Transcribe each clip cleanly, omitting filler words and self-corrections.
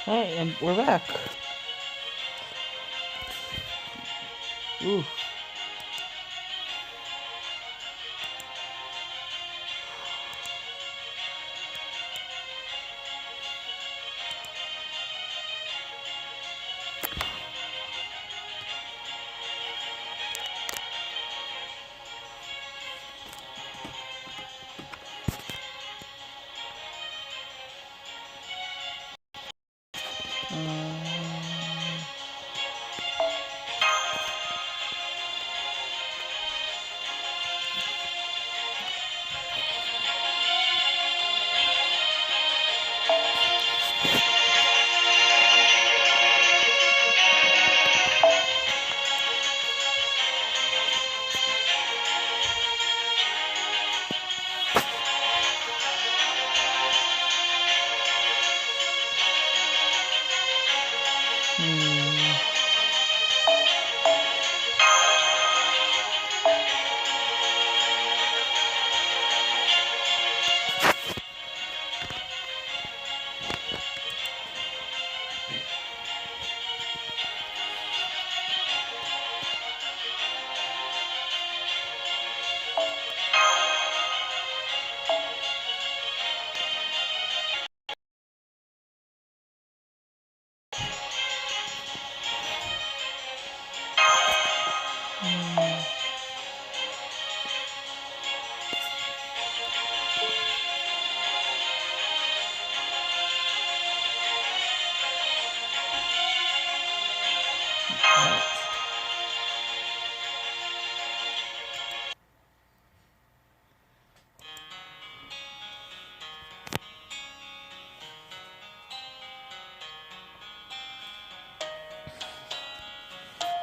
Alright, and we're back. Ooh.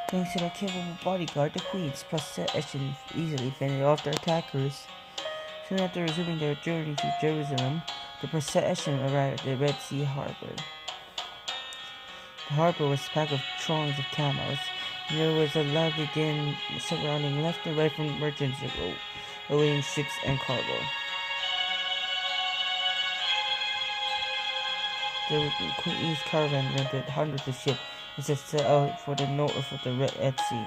Thanks to their capable bodyguard, the Queen's procession easily fended off their attackers. Soon after resuming their journey to Jerusalem, the procession arrived at the Red Sea harbor. The harbor was packed with throngs of camels, and there was a lively din surrounding left and right from merchants awaiting ships and cargo. The Queen's caravan rented hundreds of ships and set out for the north of the Red Sea.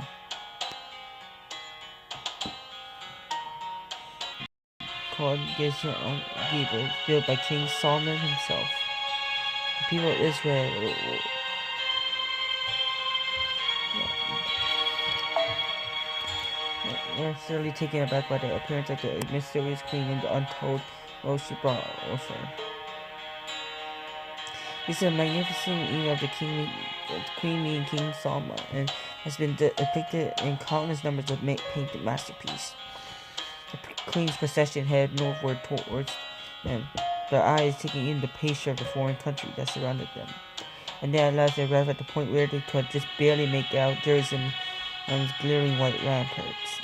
Called Geba, built by King Salem himself. The people of Israel were thoroughly taken aback by the appearance of the mysterious queen and the untold wealth she brought with her. This is a magnificent evening of the Queen meeting King Salem, and has been depicted in countless numbers of painted masterpieces. The Queen's procession headed northward towards them, their eyes taking in the picture of the foreign country that surrounded them. And then at last they arrived at the point where they could just barely make out Jerusalem's glittering white ramparts.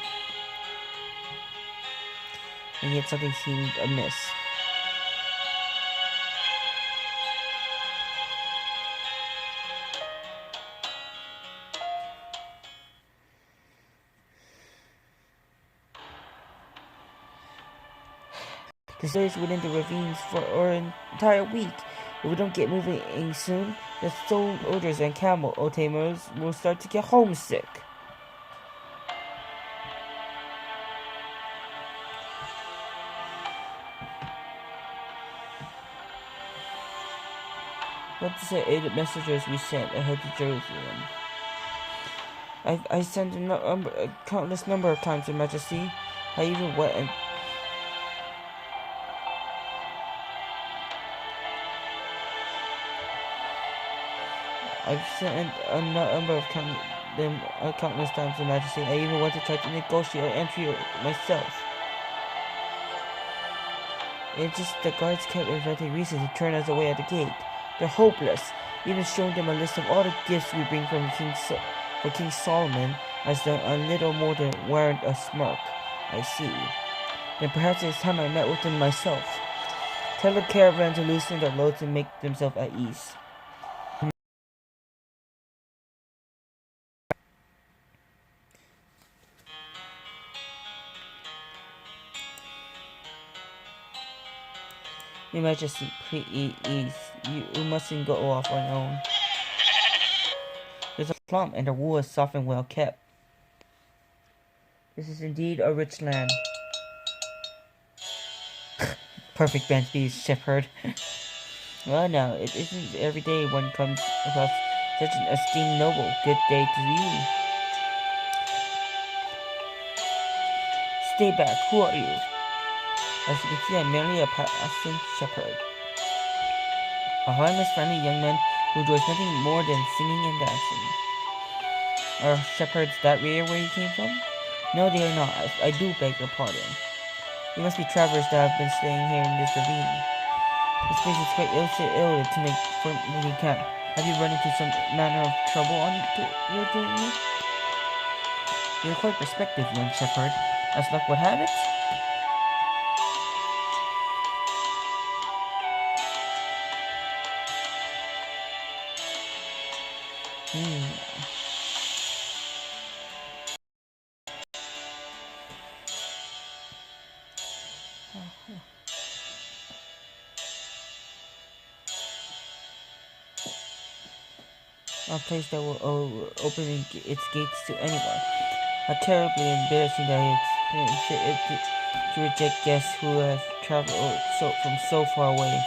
And yet something seemed amiss. The storage within the ravines for an entire week. If we don't get moving soon, the soldiers and camel tamers will start to get homesick. What to say 8 messengers we sent ahead to Jerusalem? I sent a countless number of times, Your Majesty. I even went and I've sent a number of countless times, Your Majesty. I even went to try to negotiate an entry myself. It's just the guards kept inventing reasons to turn us away at the gate. They're hopeless. Even showing them a list of all the gifts we bring from King Solomon has done a little more than warrant a smirk. I see. Then perhaps it's time I met with them myself. Tell the caravan to loosen their loads and make themselves at ease. Your Majesty, please You mustn't go off on your own. There's a plum, and the wool is soft and well kept. This is indeed a rich land. Perfect man to be a shepherd. Well, now, it isn't every day one comes across such an esteemed noble. Good day to you. Stay back. Who are you? As you can see, I'm merely a passing shepherd. A harmless, friendly young man who enjoys nothing more than singing and dancing. Are shepherds that rare where you came from? No, they are not. I do beg your pardon. You must be travelers that have been staying here in this ravine. This place is quite ill to make for making camp. Have you run into some manner of trouble on your journey? You're quite perspective, young shepherd. As luck would have it. A place that will open its gates to anyone. How terribly embarrassing that it's to reject guests who have traveled from so far away.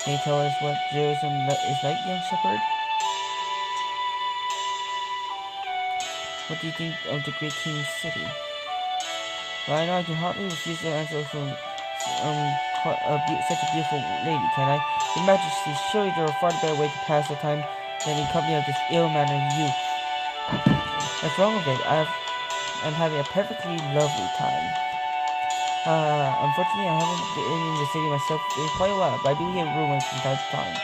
Can you tell us what Jerusalem is like, young shepherd? What do you think of the great king's city? Well, I know I can hardly refuse to answer from such a beautiful lady, can I? Your Majesty, surely there are far better way to pass the time than in company of this ill-mannered youth. What's wrong with it? I'm having a perfectly lovely time. Unfortunately, I haven't been in the city myself in quite a while, but I do hear rumors from time to time.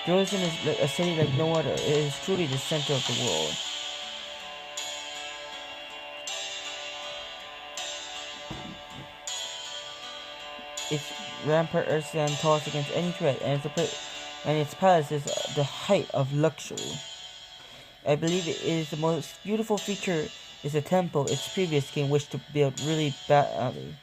Jerusalem is a city like no other. It is truly the center of the world. Its ramparts stand tall against any threat, and its palace is the height of luxury. I believe it is the most beautiful feature is a temple its previous king wished to build really badly.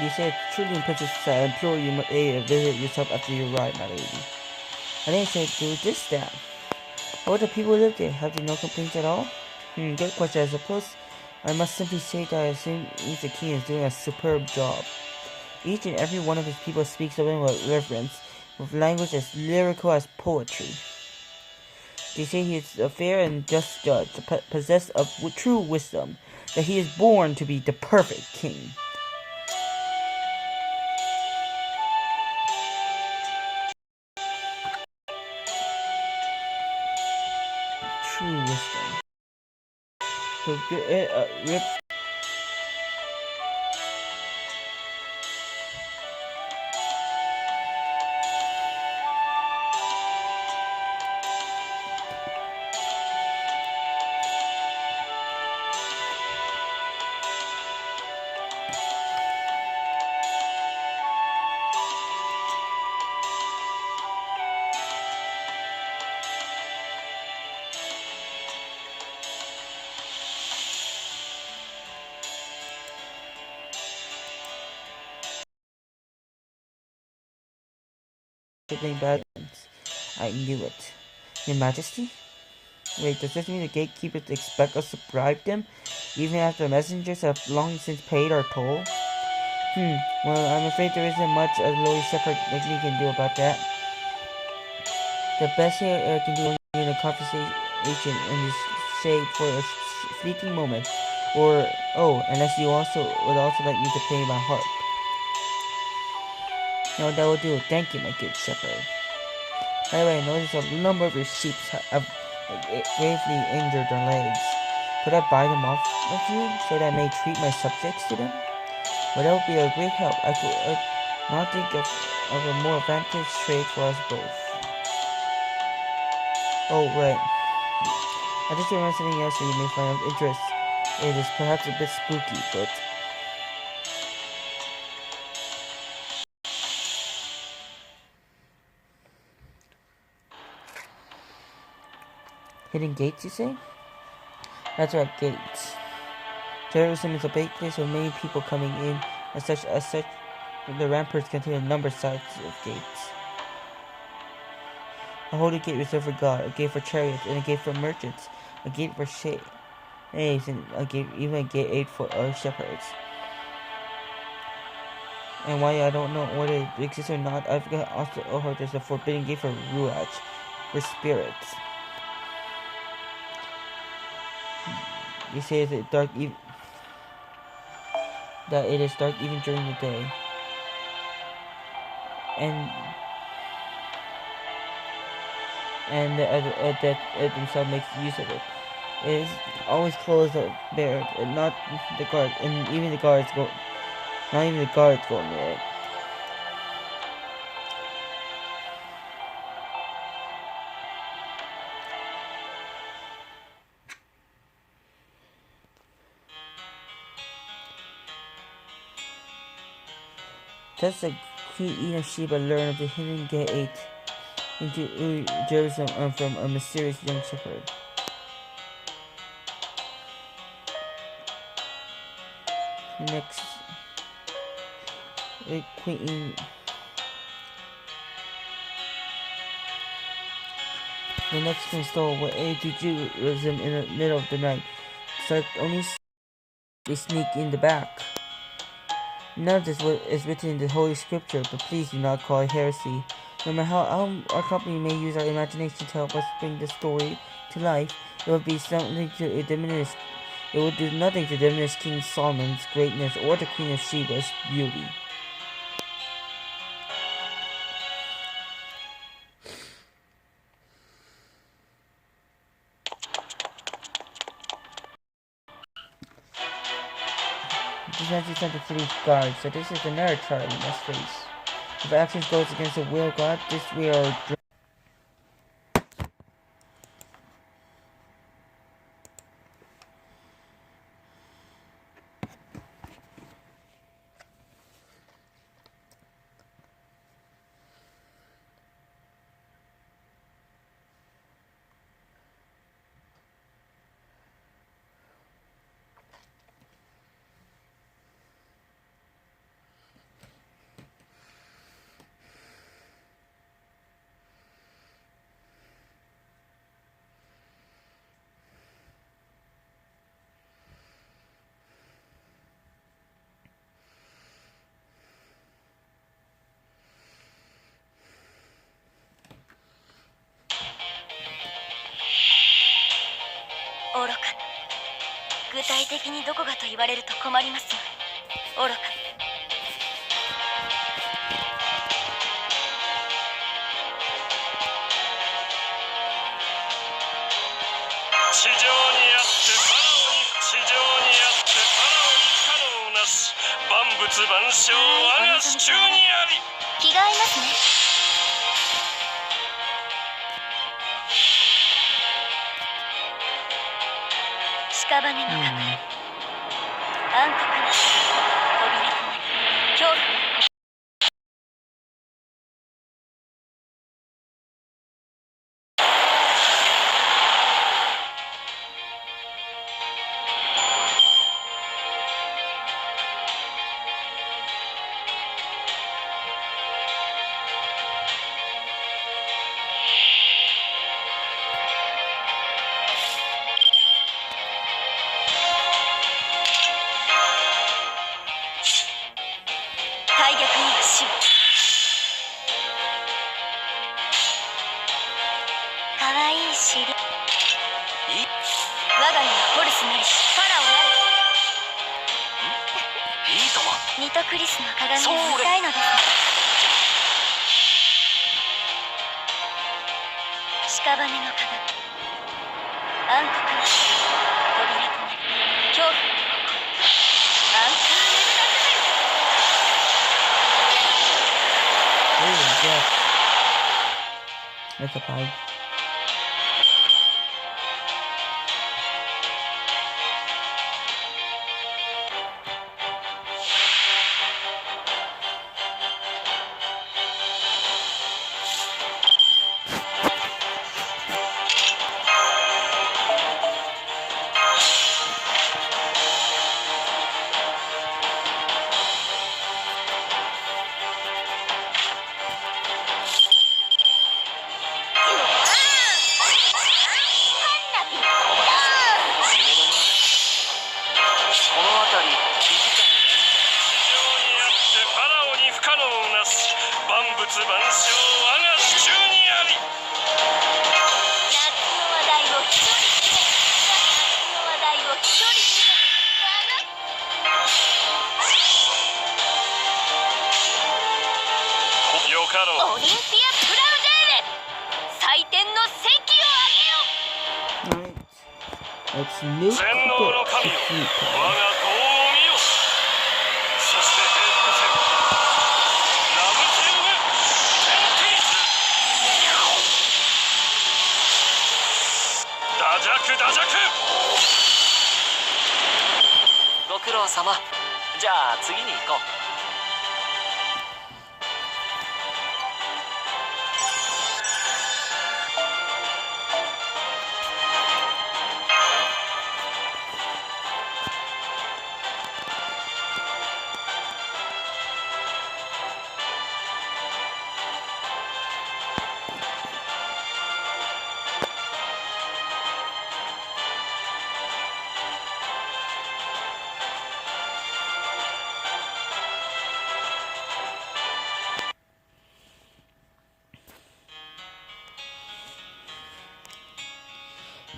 You said, truly and princess, I implore you to visit yourself after you arrive, my lady. I think I should do this then. How do people live there? Have they no complaints at all? Good question, I suppose. I must simply say that I assume the king is doing a superb job. Each and every one of his people speaks of him with reverence, with language as lyrical as poetry. They say he is a fair and just judge, possessed of true wisdom, that he is born to be the perfect king. True wisdom. So, Rip. Bad. I knew it. Your Majesty? Wait, does this mean the gatekeepers expect us to bribe them, even after messengers have long since paid our toll? Well, I'm afraid there isn't much a lowly shepherd like me can do about that. The best here I can do in a conversation in this shade for a fleeting moment. Or, oh, unless you also would also like me to play my harp. No, that will do. Thank you, my good shepherd. By the way, I noticed a number of your sheep have gravely injured their legs. Could I buy them off of you so that I may treat my subjects to them? Well, that would be a great help. I could not think of a more advantageous trade for us both. Oh, right. I just remembered something else that you may find of interest. It is perhaps a bit spooky, but... Hidden gates, you say? That's right, gates. Jerusalem is a big place with many people coming in, as such, the ramparts contain a number of sides of gates. A holy gate reserved for God, a gate for chariots, and a gate for merchants, a gate for slaves, and even a gate 8 for shepherds. And why I don't know whether it exists or not, I've also heard there's a forbidden gate for ruach, for spirits. They say that it is dark even during the day, and that it themselves makes use of it. It is always closed up there, and not the guard, and even the guards go. Not even the guards go near it. Thus the Queen of Sheba learned of the hidden gate into Jerusalem from a mysterious young shepherd. Next, the Queen. The next Queen stole away to Jerusalem in the middle of the night, so only they sneak in the back. None of this is written in the Holy Scripture, but please do not call it heresy. No matter how our company may use our imagination to help us bring the story to life, it would be something to diminish. It would do nothing to diminish King Solomon's greatness or the Queen of Sheba's beauty. This message sent to city's guards, so this is another trial we must face. If actions goes against the will of God, this we are.愚かな。具体的にどこがと言われると困りますが、愚かな。地上にあってファラオに地上にあってファラオに可能なし、万物万象我が手中にあり。気が合いますね。屍の中、暗黒な扉となり、恐怖の大逆には死を。かわいい尻。我が名はホルスなり、ファラオなり。ミトクリスの鏡を見たいのですね。屍の鏡、暗黒の扉となり恐怖のアンカーメルダズメル。 Oh, yes. That's a pie. Let's look atご苦労様。じゃあ次に行こう。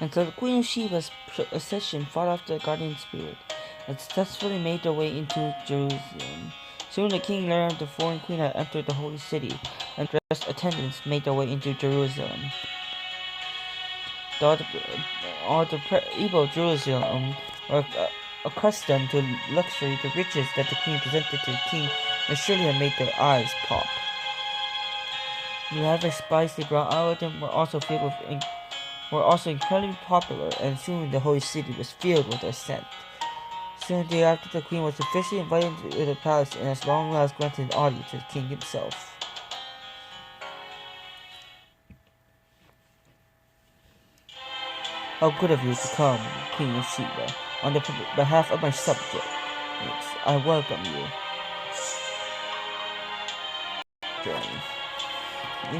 Until the Queen of Sheba's procession fought off the guardian spirit and successfully made their way into Jerusalem. Soon the king learned the foreign queen had entered the holy city, and dressed attendants made their way into Jerusalem. All the people of Jerusalem were accustomed to luxury. The riches that the queen presented to the king and surely had made their eyes pop. The lavish spice they brought out of them were also incredibly popular, and soon the holy city was filled with their scent. Soon thereafter, the queen was officially invited to the palace and at long last granted an audience to the king himself. How good of you to come, Queen of Sheba. On the behalf of my subjects, I welcome you. Journey. It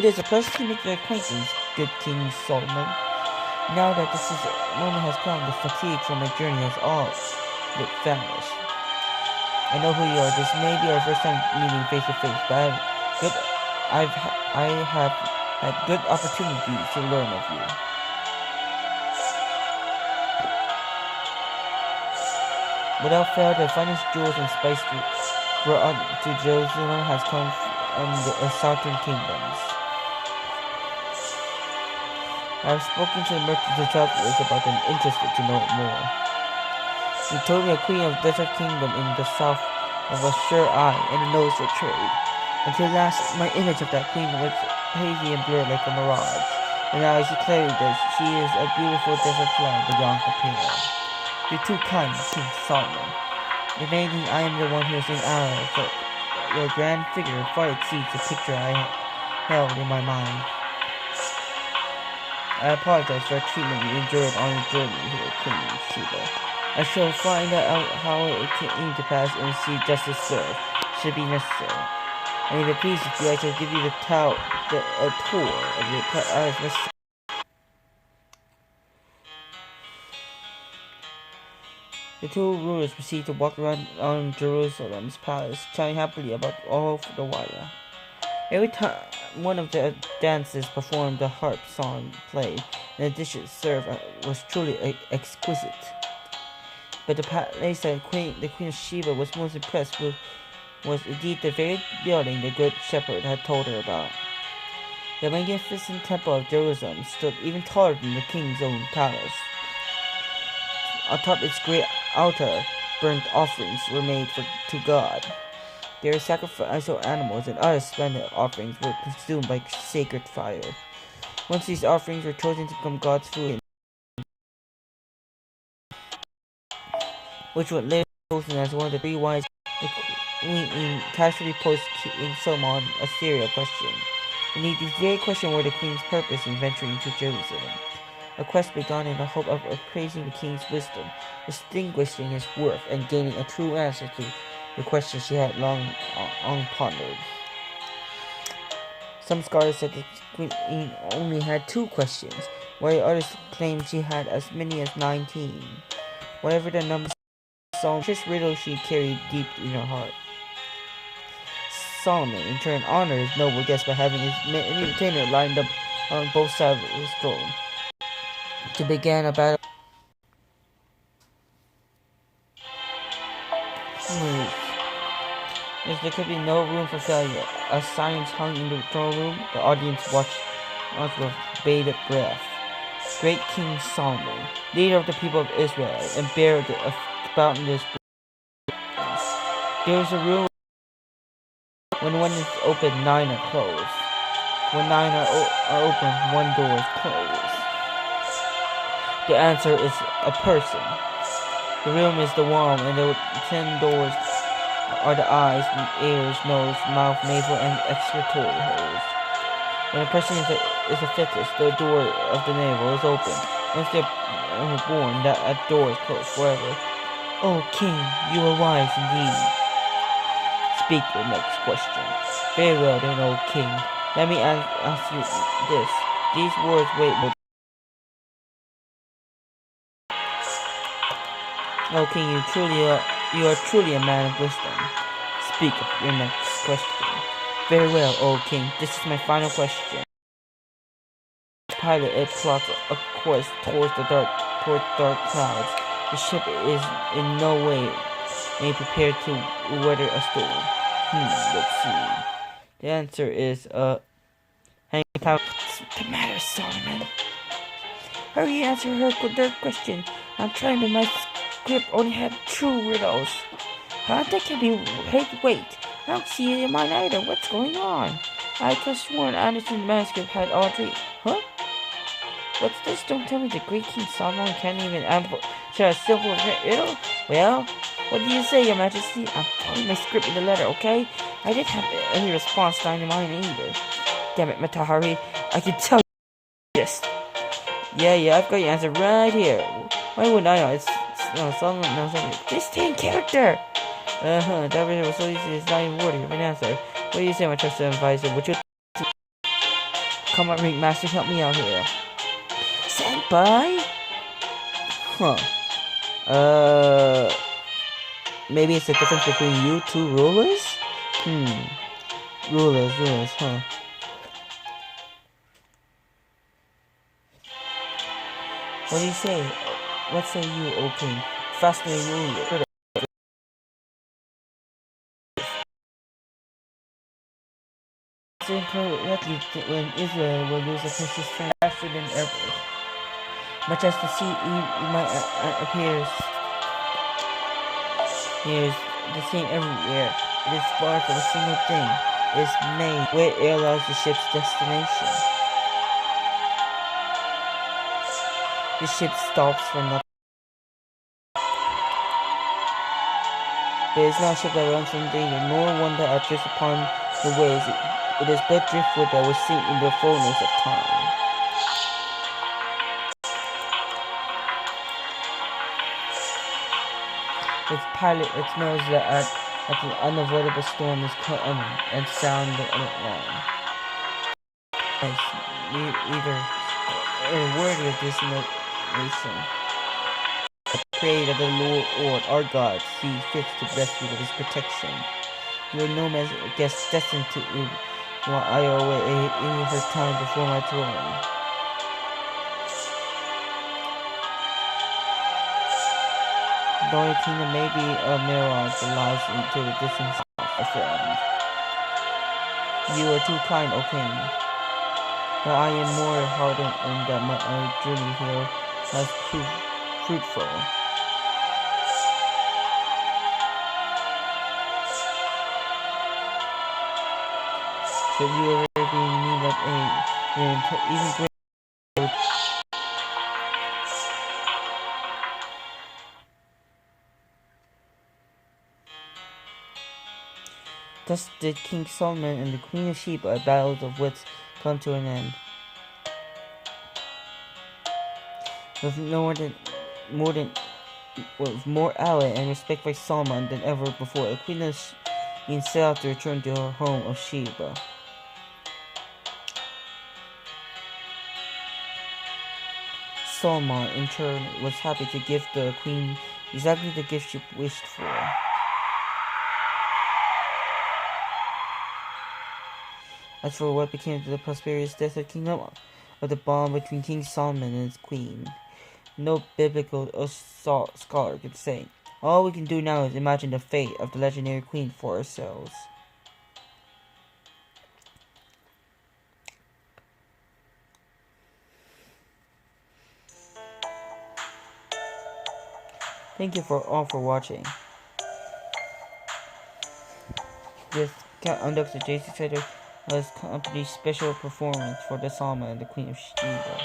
is a pleasure to make your acquaintance, good King Solomon. Now that this moment has come, the fatigue from my journey has all but vanished. I know who you are. This may be our first time meeting face to face, but I have had good opportunities to learn of you. Without fail, the finest jewels and spices brought to Jerusalem has come from the southern kingdoms. I have spoken to the merchants and travelers about them, interested to know more. He told me a queen of desert kingdom in the south of a sure eye and a nose for trade. Until last, my image of that queen was hazy and blurred like a mirage, and now I see clearly that she is a beautiful desert flower beyond compare. You're too kind, King Solomon. If anything, I am the one who is in awe, for your grand figure far exceeds the picture I held in my mind. I apologize for the treatment you endured on your journey here, Queen Sheba. I shall find out how it came to pass and see justice served, should be necessary. And if it pleases you, I shall give you a tour of your palace. The two rulers proceeded to walk around Jerusalem's palace, chatting happily about all the while. Every time one of the dances performed, the harp song played, and the dishes served was truly exquisite. But the place that the Queen of Sheba was most impressed with was indeed the very building the Good Shepherd had told her about. The magnificent Temple of Jerusalem stood even taller than the king's own palace. Atop its great altar, burnt offerings were made to God. Their sacrificial animals and other splendid offerings were consumed by sacred fire. Once these offerings were chosen to become God's food, which would later be chosen as one of the 3 wise, the Queen casually posed King Solomon a serious question. Indeed, these very questions were the Queen's purpose in venturing to Jerusalem. A quest begun in the hope of appraising the King's wisdom, distinguishing his worth, and gaining a true answer to the question she had long pondered. Some scholars said the Queen only had 2 questions, while others claimed she had as many as 19. Whatever the number, this riddle she carried deep in her heart. Solomon, in turn, honored his noble guest by having his retainer lined up on both sides of his throne to begin a battle. As there could be no room for failure, as silence hung in the throne room, the audience watched with bated breath. Great King Solomon, leader of the people of Israel, and bearer of boundless blessings. There is a rule: when one is open, 9 are closed. When 9 are open, 1 door is closed. The answer is a person. The room is the wall, and the 10 doors are the eyes, ears, nose, mouth, navel, and excretory holes. When a person is a fetus, the door of the navel is open. Once they are born, that door is closed forever. Oh, King, you are wise indeed. Speak your next question. Very well then, O King. Let me ask you this. These words wait. O King, you are truly a man of wisdom. Speak of your next question. Very well, O King. This is my final question. Pilot, it plots a course towards dark clouds. The ship is in no way prepared to weather a storm. Let's see. The answer is hang power. What's the matter, Solomon? Hurry, answer her question. I'm trying, but my script only had 2 riddles. Huh? That can be. Hey, wait. I don't see it in mine either. What's going on? I could have sworn Anderson's manuscript had all 3. Huh? What's this? Don't tell me the great King Solomon can't even share a simple riddle? Well, what do you say, Your Majesty? I'm putting my script in the letter, okay? I didn't have any response time in mine either. Damn it, Matahari. I can tell you this. Yeah, I've got your answer right here. Why wouldn't I know? It's Solomon. Just stay in character. That riddle was so easy, it's not even worthy of an answer. What do you say, my trusted advisor? Would you come on, Ringmaster, help me out here? Senpai? Maybe it's the difference between you 2 rulers? Rulers, huh? What do you say? What say you, O King? Fascinating ruler. Correctly, when Israel will lose a precious friend faster than ever. Much as the sea appears here is the same everywhere. It is far from a single thing. It is made where air allows the ship's destination. The ship stops for nothing. There is not a ship that runs from danger, nor one that drifts upon the waves. It is but driftwood that will sink in the fullness of time. Its pilot, it knows that the unavoidable storm is coming and sound the alarm. Either worthy of this nation. Pray that the Lord, our God, see fit to bless you with his protection. You are no man's guest destined to while I await her time before my throne. Though your kingdom may be a mirage that lies into the distant south, my friend. You are too kind, O king. But I am more hardened and that my journey here has proved fruitful. So you are already in need of even greater. Thus did King Solomon and the Queen of Sheba, battles of wits, come to an end. With more ally and respect by Solomon than ever before, the Queen of Sheba set out to return to her home of Sheba. Solomon, in turn, was happy to give the Queen exactly the gift she wished for. As for what became of the prosperous death of the kingdom of the bond between King Solomon and his queen, no biblical scholar could say. All we can do now is imagine the fate of the legendary queen for ourselves. Thank you all for watching. This conducts the JC Center as company's special performance for the Salem and the Queen of Sheba.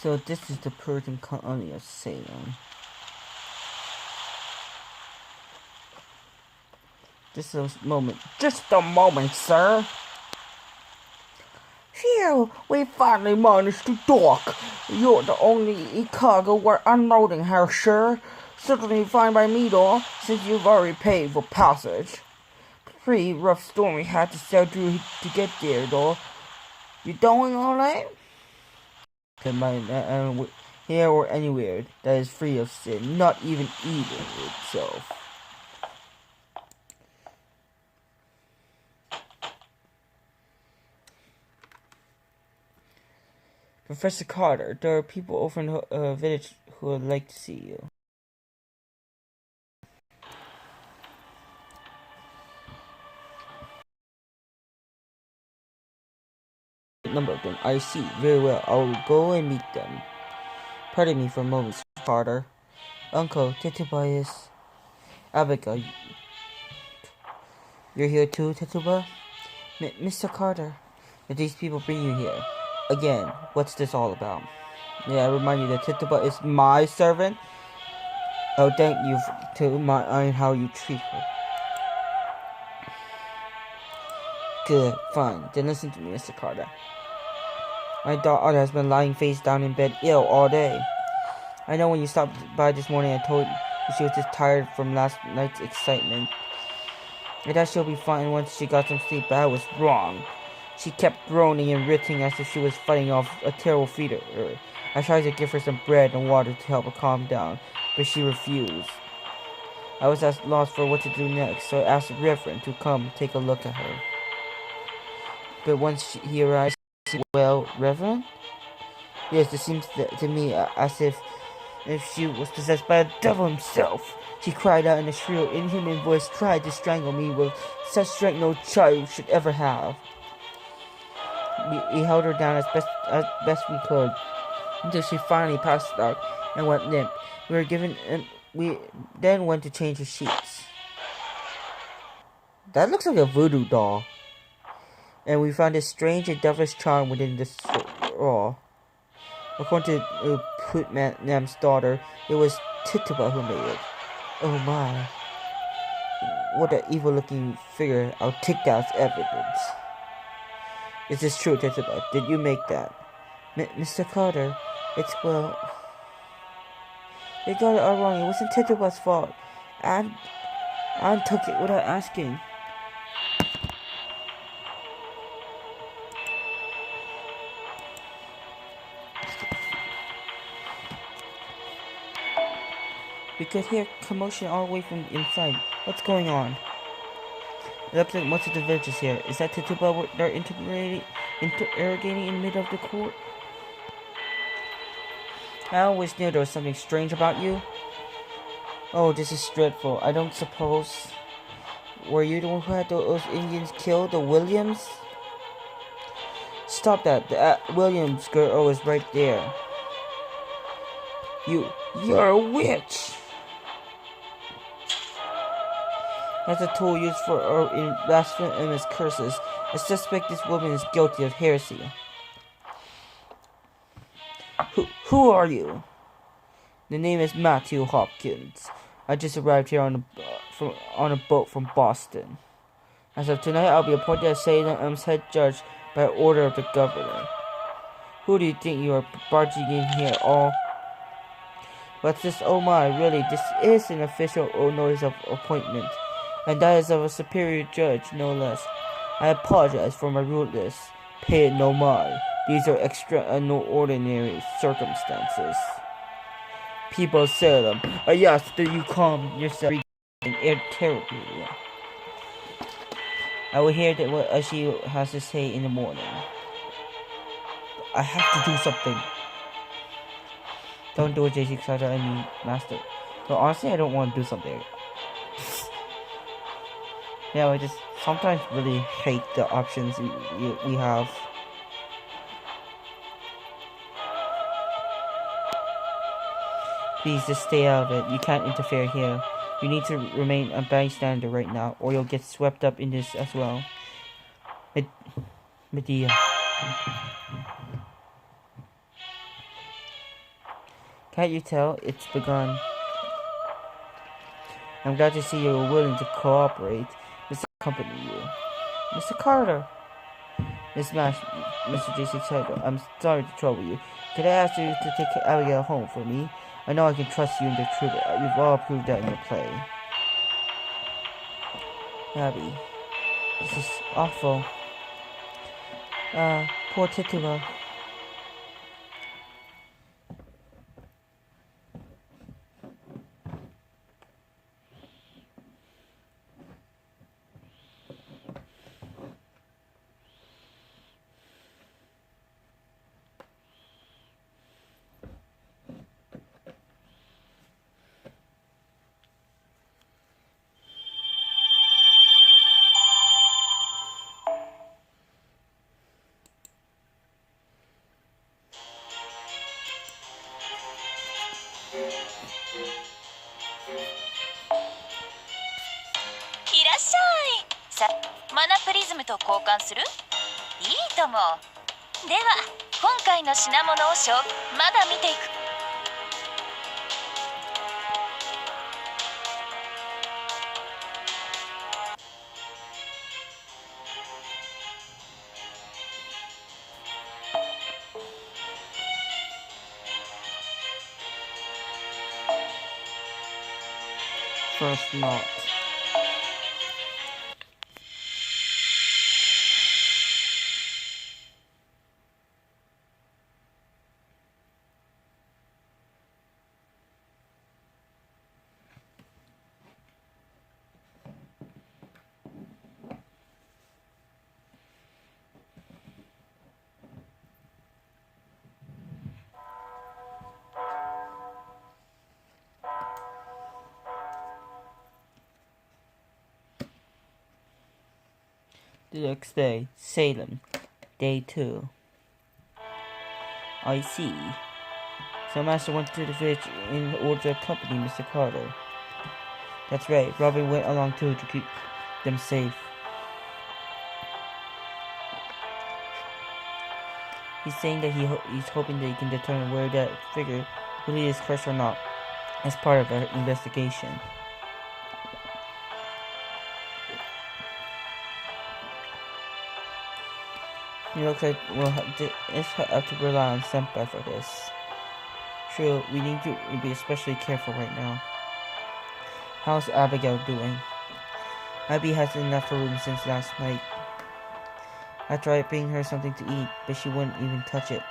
So this is the Persian colony of Salem. Just a moment, sir. Phew, we finally managed to dock. You're the only cargo we're unloading here, sir. Certainly fine by me, though, since you've already paid for passage. Pretty rough storm we had to sail through to get there, though. You doing alright? Here or anywhere that is free of sin, not even evil itself. Professor Carter, there are people over in the village who would like to see you. Number of them, I see. Very well, I will go and meet them. Pardon me for a moment, Carter. Uncle, Tituba Abigail. You're here too, Tituba? Mr. Carter, did these people bring you here? Again, what's this all about? Yeah, I remind you that Tituba is my servant. Oh, thank you to mind how you treat her. Good, fine. Then listen to me, Mr. Carter. My daughter has been lying face down in bed ill all day. I know when you stopped by this morning I told you she was just tired from last night's excitement. I thought she'll be fine once she got some sleep, but I was wrong. She kept groaning and writhing as if she was fighting off a terrible fever. I tried to give her some bread and water to help her calm down, but she refused. I was at a loss for what to do next, so I asked the Reverend to come take a look at her. But once he arrived, well, Reverend? Yes, it seems to me as if she was possessed by the devil himself. She cried out in a shrill, inhuman voice, tried to strangle me with such strength no child should ever have. We held her down as best we could, until she finally passed out and went limp. We then went to change her sheets. That looks like a voodoo doll. And we found a strange and devilish charm within the straw. According to Putnam's daughter, it was Tituba who made it. Oh my. What an evil-looking figure. I'll take that as evidence. Is this true, Tituba? Did you make that? Mr. Carter, it's well... They got it all wrong. It wasn't Tituba's fault. Anne took it without asking. We could hear commotion all the way from inside. What's going on? It looks like most of the village is here. Is that Tituba they're interrogating in the middle of the court? I always knew there was something strange about you. Oh, this is dreadful. I don't suppose... Were you the one who had those Indians kill the Williams? Stop that. The Williams girl was right there. You're a witch! That's a tool used for in blasphemous curses. I suspect this woman is guilty of heresy. Who are you? The name is Matthew Hopkins. I just arrived here on a boat from Boston. As of tonight, I'll be appointed as Salem's head judge by order of the governor. Who do you think you are barging in here, all? What's this? Oh my, really? This is an official notice of appointment. And that is of a superior judge, no less. I apologize for my rudeness. Pay it no mind. These are no ordinary circumstances. People of Salem, yes, do you calm yourself terribly. I will hear that what she has to say in the morning. I have to do something. Don't do it, JC Carter. I mean, Master. But honestly, I don't want to do something. Yeah, I just sometimes really hate the options we have. Please just stay out of it. You can't interfere here. You need to remain a bystander right now, or you'll get swept up in this as well. Medea. Can't you tell? It's begun. I'm glad to see you're willing to cooperate. Mr. Accompany you. Mr. Carter! Mr. J.C. Carter, I'm sorry to trouble you. Could I ask you to take Abigail home for me? I know I can trust you in the truth. You've all proved that in your play. Abby. This is awful. Poor Tituba.マナプリズムと交換する？いいとも。では今回の品物をまだ見ていく。First knot. The next day, Salem, day 2. I see. So Master went to the village in order to accompany Mr. Carter. That's right, Robin went along too to keep them safe. He's saying that he's hoping that he can determine whether that figure really is cursed or not as part of our investigation. It looks like we'll have to rely on Senpai for this. True, we need to be especially careful right now. How's Abigail doing? Abby hasn't left her room since last night. I tried bringing her something to eat, but she wouldn't even touch it.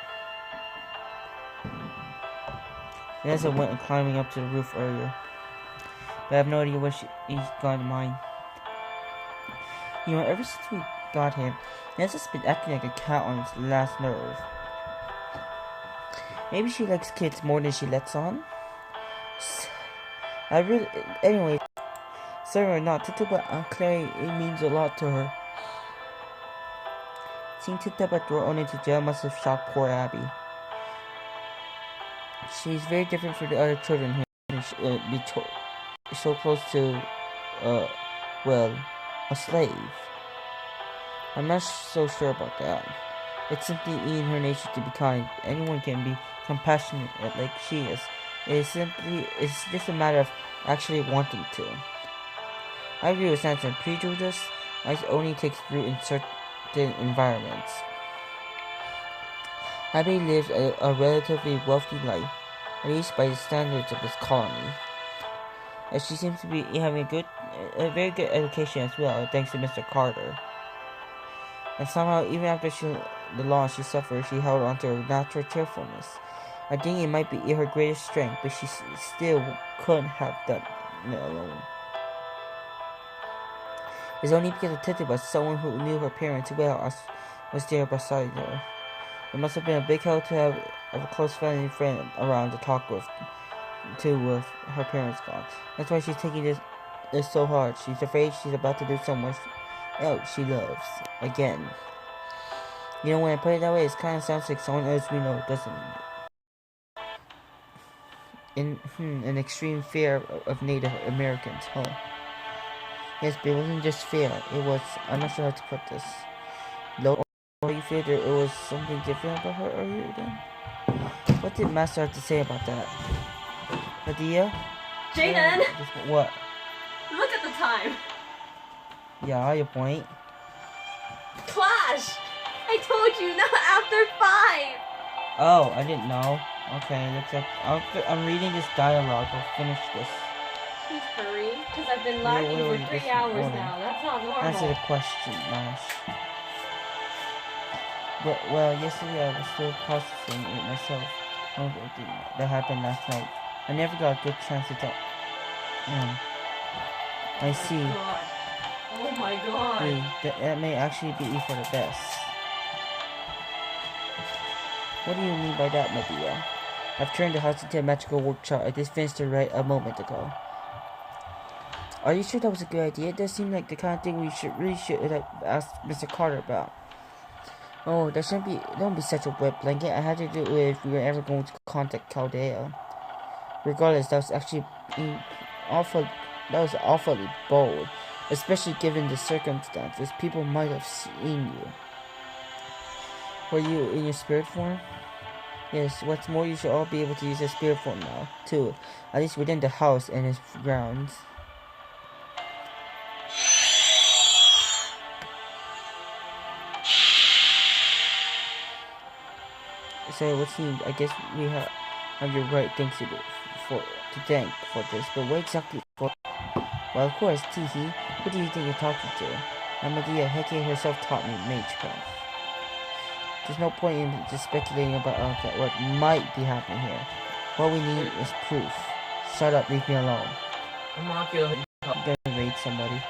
Vanessa went climbing up to the roof earlier, but I have no idea what he's gone to mind. You know, ever since we got him, Vanessa's been acting like a cat on its last nerve. Maybe she likes kids more than she lets on? Anyway, sorry or not, Tituba Clary, it means a lot to her. Seeing Tituba thrown into jail must have shocked poor Abby. She's very different from the other children here, and be so close to, a slave. I'm not so sure about that. It's simply in her nature to be kind. Anyone can be compassionate like she is. It's just a matter of actually wanting to. I agree with Sansa. Prejudice only takes root in certain environments. Abby lives a relatively wealthy life, at least by the standards of this colony. And she seems to be having a very good education as well, thanks to Mr. Carter. And somehow, even after the loss she suffered, she held on to her natural cheerfulness. I think it might be her greatest strength, but she still couldn't have done it alone. It's only because of Tituba, someone who knew her parents well, was there beside her. It must have been a big help to have a close family friend around to talk with, with her parents gone. That's why she's taking this so hard. She's afraid she's about to do someone else she loves again. You know, when I put it that way, it kind of sounds like someone else we know, doesn't it? An extreme fear of Native Americans, huh? Yes, but it wasn't just fear. It was, I'm not sure how to put this. Low, or you feared there was something different about her earlier then? What did Master have to say about that? Nadia? Jaden! What? Look at the time! Yeah, your point. Clash! I told you, not after 5! Oh, I didn't know. Okay, looks like I'm reading this dialogue. I'll finish this. Please hurry, because I've been lacking for 3 hours now. That's not normal. Answer the question, Nash. Well, yesterday I was still processing it myself. That happened last night. I never got a good chance to talk. I see. Oh my god. Hey, that may actually be for the best. What do you mean by that, Medea? I've turned the house into a magical workshop. I just finished to write a moment ago. Are you sure that was a good idea? It does seem like the kind of thing we should have asked Mr. Carter about. Oh, don't be such a wet blanket. I had to do it if we were ever going to contact Chaldea. Regardless, that was awfully bold, especially given the circumstances. People might have seen you. Were you in your spirit form? Yes, what's more, you should all be able to use your spirit form now, too. At least within the house and its grounds. So it would seem, I guess we have your right things to thank for this, but what exactly for? Well, of course, Teehee, who do you think you're talking to? Medea, Heke herself taught me Magecraft. There's no point in just speculating about what might be happening here. What we need is proof. Shut up, leave me alone. I'm gonna raid somebody.